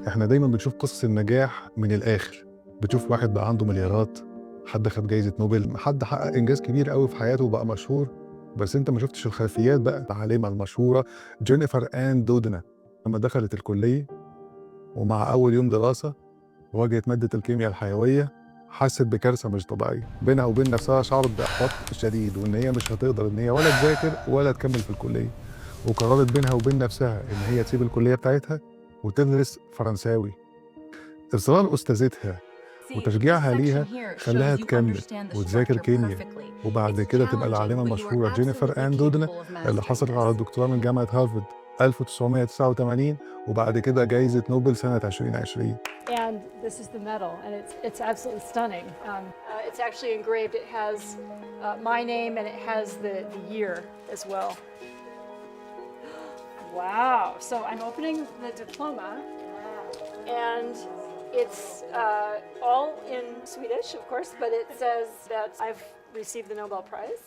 إحنا دايمًا بنشوف قصص النجاح من الآخر، بتشوف واحد بقى عنده مليارات، حد خد جايزة نوبل، حد حقق إنجاز كبير أوي في حياته وبقى مشهور، بس أنت ما شُفتش الخلفيات بقى. العالمة المشهورة جينيفر آن دودنا لمّا دخلت الكلية ومع أول يوم دراسة واجهت مادة الكيميا الحيوية، حست بكارثة مش طبيعية، بينها وبين نفسها شعرت بإحباط شديد وإن هي مش هتقدر إن هي ولا تذاكر ولا تكمّل في الكلية، وقررت بينها وبين نفسها إن هي تسيب الكلية بتاعتها وتدرس فرنساوي. إصرار أستاذتها See, this وتشجيعها section ليها here shows خلّاها you تكمّل understand the وتذاكر structure كيميا، perfectly. وبعد It's كده تبقى challenging, العالمة but you are المشهورة جينيفر absolutely آن دودنا capable of اللي mastering حصلت على this. الدكتوراه من جامعة هارفارد 1989 وبعد كده جايزة نوبل سنة 2020. And this is the medal, and it's absolutely stunning. It's actually engraved. It has my name, and it has the year as well. Wow! So I'm opening the diploma, and it's all in Swedish, of course, but it says that I've received the Nobel Prize.